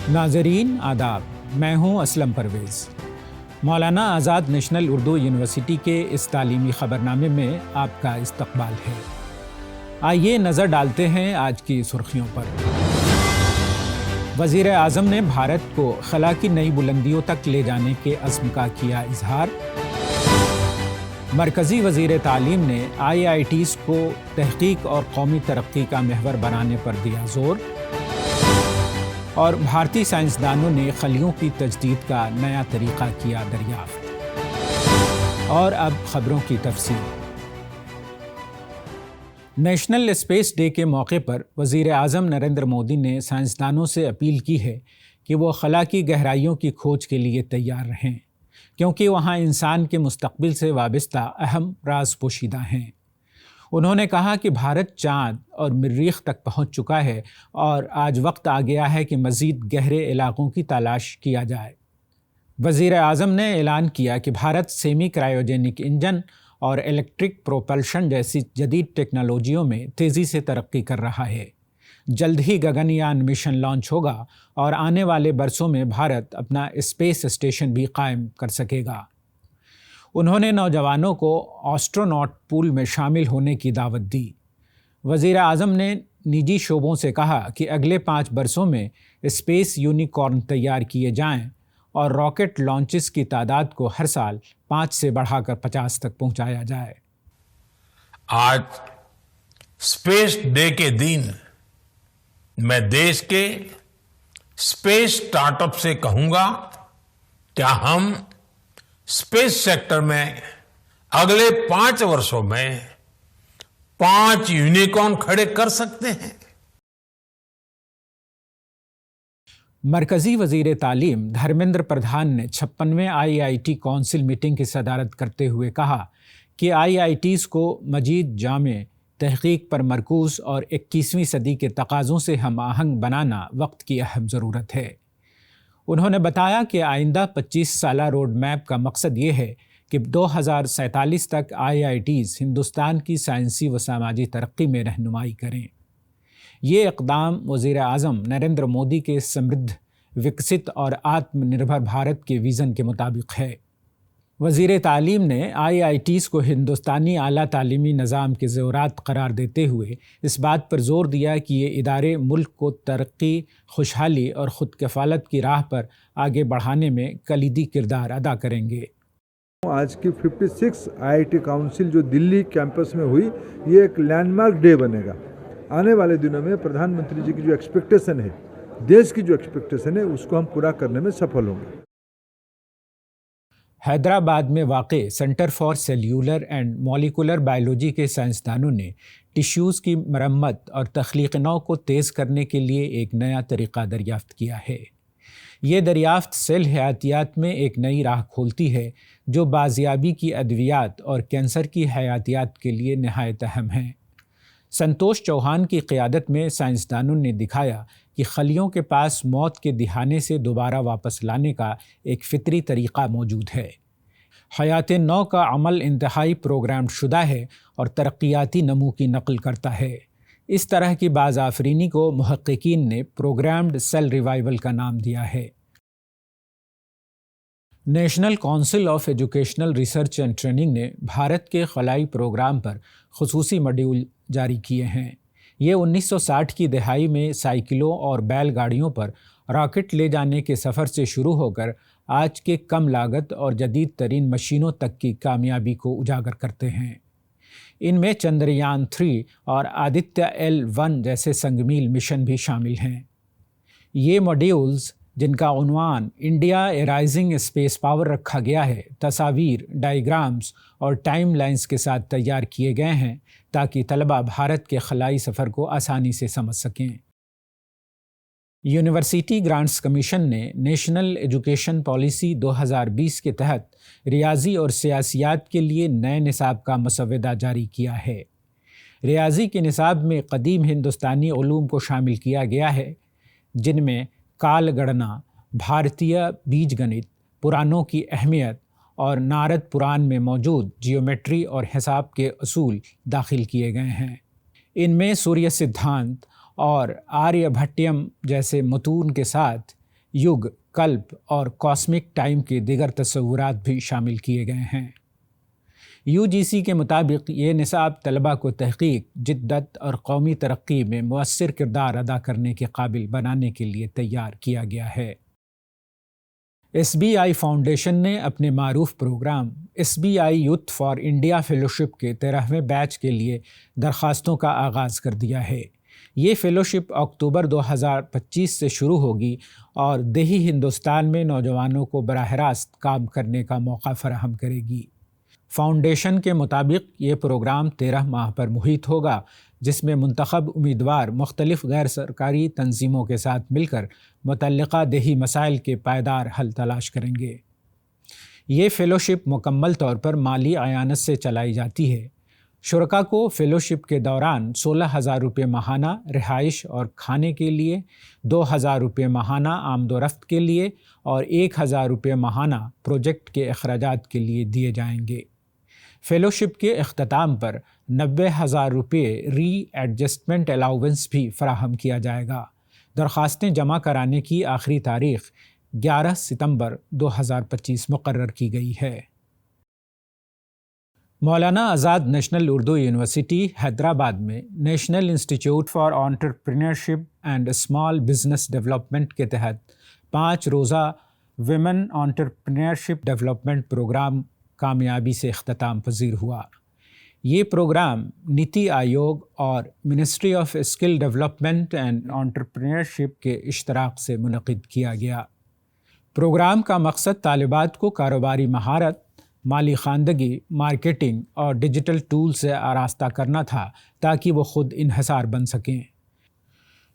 नाजरीन आदाब, मैं हूं असलम परवेज़। मौलाना आज़ाद नेशनल उर्दू यूनिवर्सिटी के इस तालीमी ख़बरनामे में आपका इस्तकबाल है। आइए नज़र डालते हैं आज की सुर्खियों पर। वज़ीर आज़म ने भारत को खला की नई बुलंदियों तक ले जाने के अज़्म का किया इजहार। मरकज़ी वज़ीर तालीम ने IITs को तहक़ीक़ और कौमी तरक्की का महवर बनाने पर दिया ज़ोर। और भारतीय साइंसदानों ने खलियों की तजदीद का नया तरीक़ा किया दरियाफ़्त। और अब ख़बरों की तफसील। नेशनल स्पेस डे के मौके पर वज़ीर आज़म नरेंद्र मोदी ने साइंसदानों से अपील की है कि वो खला की गहराइयों की खोज के लिए तैयार रहें, क्योंकि वहाँ इंसान के मुस्तक़बिल से वाबस्ता अहम राज पोशीदा हैं। उन्होंने कहा कि भारत चाँद और मरीख़ तक पहुँच चुका है और आज वक्त आ गया है कि मज़ीद गहरे इलाक़ों की तलाश किया जाए। वज़ीर आज़म ने ऐलान किया कि भारत सेमी क्रायोजेनिक इंजन और इलेक्ट्रिक प्रोपल्शन जैसी जदीद टेक्नोलॉजियों में तेज़ी से तरक्की कर रहा है। जल्द ही गगनयान मिशन लॉन्च होगा और आने वाले बरसों में भारत अपना स्पेस स्टेशन भी कायम कर सकेगा। उन्होंने नौजवानों को एस्ट्रोनॉट पूल में शामिल होने की दावत दी। वज़ीर आज़म ने निजी शोबों से कहा कि अगले 5 बरसों में स्पेस यूनिकॉर्न तैयार किए जाएं और रॉकेट लॉन्चेस की तादाद को हर साल 5 से बढ़ाकर 50 तक पहुंचाया जाए। आज स्पेस डे के दिन मैं देश के स्पेस स्टार्टअप से कहूंगा, क्या हम स्पेस सेक्टर में अगले 5 वर्षों में 5 यूनिकॉर्न खड़े कर सकते हैं। मरकजी वजीर तालीम धर्मेंद्र प्रधान ने 56वें IIT काउंसिल मीटिंग की सदारत करते हुए कहा कि IITs को मजीद जामे तहकीक पर मरकूज़ और 21वीं सदी के तकाज़ों से हम आहंग बनाना वक्त की अहम ज़रूरत है। उन्होंने बताया कि आइंदा 25 साला रोड मैप का मकसद ये है कि 2047 तक IITs हिंदुस्तान की साइंसी व समाजी तरक्की में रहनुमाई करें। ये इक़दाम वज़ीर आज़म नरेंद्र मोदी के समृद्ध, विकसित और आत्मनिर्भर भारत के विज़न के मुताबिक है। वज़ीर तालीम ने IITs को हिंदुस्तानी आला तालीमी निज़ाम के ज़ेवरात करार देते हुए इस बात पर ज़ोर दिया कि ये इदारे मुल्क को तरक्की, खुशहाली और ख़ुद कफ़ालत की राह पर आगे बढ़ाने में कलीदी किरदार अदा करेंगे। आज की 56 IIT काउंसिल जो दिल्ली कैंपस में हुई, ये एक लैंडमार्क डे बनेगा। आने वाले दिनों में प्रधानमंत्री जी की जो एक्सपेक्टेशन है, देश की जो एक्सपेक्टेशन है, उसको हम पूरा करने में सफल होंगे। हैदराबाद में वाक़े centre for cellular and molecular biology के साइंसदानों ने टिश्यूज़ की मरम्मत और तख्लीक़ नौ को तेज़ करने के लिए एक नया तरीक़ा दरियाफ़्त किया है। ये दरियाफ़्त सेल हयातियात में एक नई राह खोलती है जो बाज़ियाबी की अद्वियात और कैंसर की हयातियात के लिए नहायत अहम है। संतोष चौहान की क़ियादत में साइंसदानों ने दिखाया कि खलियों के पास मौत के दिहाने से दोबारा वापस लाने का एक फ़ितरी तरीक़ा मौजूद है। हयात नौ का अमल इंतहाई प्रोग्राम शुदा है और तरक्याती नमू की नकल करता है। इस तरह की बाज़ आफरीनी को मुहक्किकीन ने प्रोग्राम्ड सेल रिवाइवल का नाम दिया है। National council of educational research and training ने भारत के खलाई प्रोग्राम पर खुसूसी मॉड्यूल जारी किए हैं। ये 1960 की दहाई में साइकिलों और बैलगाड़ियों पर रॉकेट ले जाने के सफ़र से शुरू होकर आज के कम लागत और जदीद तरीन मशीनों तक की कामयाबी को उजागर करते हैं। इनमें चंद्रयान 3 और आदित्य L1 जैसे संगमील मिशन भी शामिल हैं। ये मॉड्यूल्स, जिनका उन्वान इंडिया ए राइजिंग स्पेस पावर रखा गया है, तस्वीर, डायग्राम्स और टाइम लाइन्स के साथ तैयार किए गए हैं ताकि तलबा भारत के खलाई सफ़र को आसानी से समझ सकें। यूनिवर्सिटी ग्रांट्स कमीशन ने नेशनल एजुकेशन पॉलिसी 2020 के तहत रियाजी और सियासियात के लिए नए निसाब का मसवदा जारी किया है। रियाजी के निसाब में कदीम हिंदुस्तानी उलूम को शामिल किया गया है, जिनमें काल गणना, भारतीय बीज गणित, पुराणों की अहमियत और नारद पुराण में मौजूद जियोमेट्री और हिसाब के असूल दाखिल किए गए हैं। इनमें सूर्य सिद्धांत और आर्यभट्टयम जैसे मतून के साथ युग, कल्प और कॉस्मिक टाइम के दिगर तस्वुरात भी शामिल किए गए हैं। UGC के मुताबिक ये निसाब तलबा को तहक़ीक़, जिद्दत और कौमी तरक्की में मुअस्सिर किरदार अदा करने के काबिल बनाने के लिए तैयार किया गया है। SBI फाउंडेशन ने अपने मारूफ programme SBI youth for India fellowship के 13वें बैच के लिए दरख्वास्तों का आगाज़ कर दिया है। ये फ़ेलोशिप अक्टूबर 2025 से शुरू होगी और देही हिंदुस्तान में नौजवानों को बराह रास्त काम करने का मौका फराहम करेगी। फाउंडेशन के मुताबिक ये प्रोग्राम 13 माह पर मुहित होगा, जिसमें मुंतखब उम्मीदवार मुख्तलिफ गैर सरकारी तंजीमों के साथ मिलकर मुतल्लिका देही मसाइल के पायदार हल तलाश करेंगे। ये फ़ेलोशिप मुकम्मल तौर पर माली अयानत से चलाई जाती है। शुरका को फ़ेलोशिप के दौरान 16,000 रुपये माहाना रिहाइश और खाने के लिए, 2,000 रुपये माहाना आमदोरफ्त के लिए और 1,000 रुपये माहाना प्रोजेक्ट के अखराजात के लिए दिए जाएंगे। फ़ेलोशिप के इख्तिताम पर 90,000 रुपये री एडजस्टमेंट अलाउंस भी फराहम किया जाएगा। दरख्वास्तें जमा कराने की आखिरी तारीख़ 11 सितंबर 2025 मुकर्रर की गई है। मौलाना आज़ाद नेशनल उर्दू यूनिवर्सिटी हैदराबाद में national institute for entrepreneurship and small business development के तहत 5 रोज़ा विमेन एंटरप्रेन्योरशिप डेवलपमेंट प्रोग्राम कामयाबी से इख्तिताम पजीर हुआ। ये प्रोग्राम नीति आयोग और ministry of skill development and entrepreneurship के इश्तराक से मुनक़िद किया गया। प्रोग्राम का मकसद तालिबात को कारोबारी महारत, माली खानदगी, मार्केटिंग और डिजिटल टूल से आरास्ता करना था ताकि वो ख़ुद इन्हसार बन सकें।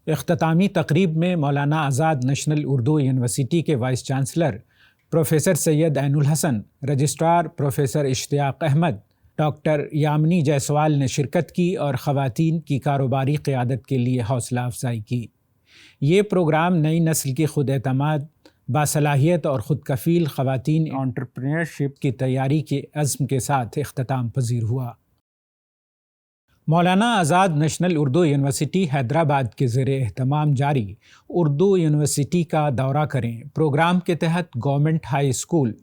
इख्तितामी तकरीब में मौलाना आज़ाद नेशनल उर्दू यूनिवर्सिटी के vice chancellor professor Syed Ainul Hasan, registrar professor Ishtiaq Ahmad, doctor Yamini Jaiswal ने शिरकत की और ख़वातीन की कारोबारी क़यादत के लिए हौसला अफजाई की। ये प्रोग्राम नई नस्ल की खुद एतमाद, बासलाहियत और ख़ुद कफ़ील ख़वातीन एंटरप्रेन्योरशिप की तैयारी के अज़्म के साथ इख्तिताम पजीर हुआ। मौलाना आज़ाद नेशनल उर्दू यूनिवर्सिटी हैदराबाद के ज़ेरे एहतमाम जारी उर्दू यूनिवर्सिटी का दौरा करें प्रोग्राम के तहत गवर्नमेंट हाई स्कूल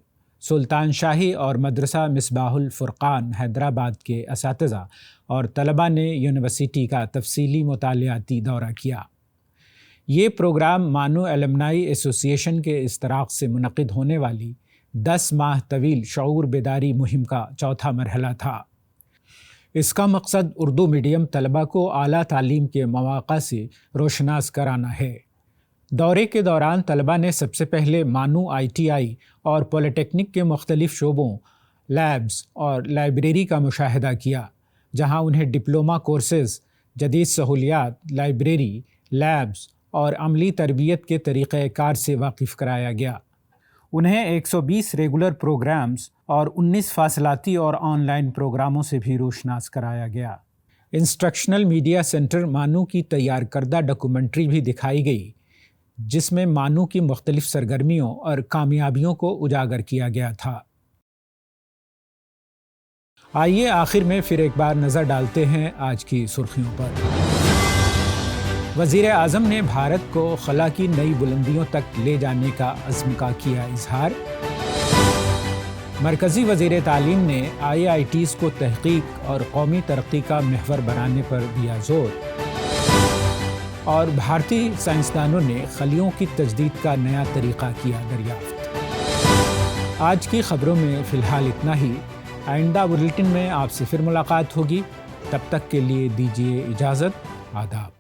सुल्तान शाही और मदरसा मिसबाहुल फ़ुरक़ान हैदराबाद के असातिज़ा और तलबा ने यूनिवर्सिटी का तफसीली मुतालियाती दौरा किया। ये प्रोग्राम मानो एलमनाई एसोसिएशन के इश्तराक से मुनक़िद होने वाली 10 माह तवील शऊर बेदारी मुहिम का चौथा मरहला था। इसका मकसद उर्दू मीडियम तलबा को आला तालीम के मौक़ा से रोशनास कराना है। दौरे के दौरान तलबा ने सबसे पहले मानू ITI और पॉलिटेक्निक के मुख्तलिफ़ शोबों, लैब्स और लाइब्रेरी का मुशाहिदा किया, जहां उन्हें डिप्लोमा कोर्सेज़, जदीद सहूलियात, लाइब्रेरी, लैब्स और अमली तरबियत के तरीक़ाकार से वाकिफ़ कराया गया। उन्हें 120 रेगुलर प्रोग्राम्स और 19 फासलाती और ऑनलाइन प्रोग्रामों से भी रोशनास कराया गया। इंस्ट्रक्शनल मीडिया सेंटर मानू की तैयार करदा डॉक्यूमेंट्री भी दिखाई गई, जिसमें मानू की मुख्तलिफ सरगर्मियों और कामयाबियों को उजागर किया गया था। आइए आखिर में फिर एक बार नज़र डालते हैं आज की सुर्खियों पर। वज़ीर आज़म ने भारत को खला की नई बुलंदियों तक ले जाने का अज़्म का किया इजहार। मरकज़ी वज़ीर तालीम ने IITs को तहक़ीक़ और कौमी तरक्की का महवर बनाने पर दिया ज़ोर। और भारतीय साइंसदानों ने खलियों की तजदीद का नया तरीक़ा किया दरियाफ़्त। आज की ख़बरों में फ़िलहाल इतना ही। आइंदा बुलेटिन में आपसे फिर मुलाकात होगी। तब तक के लिए दीजिए इजाज़त। आदाब।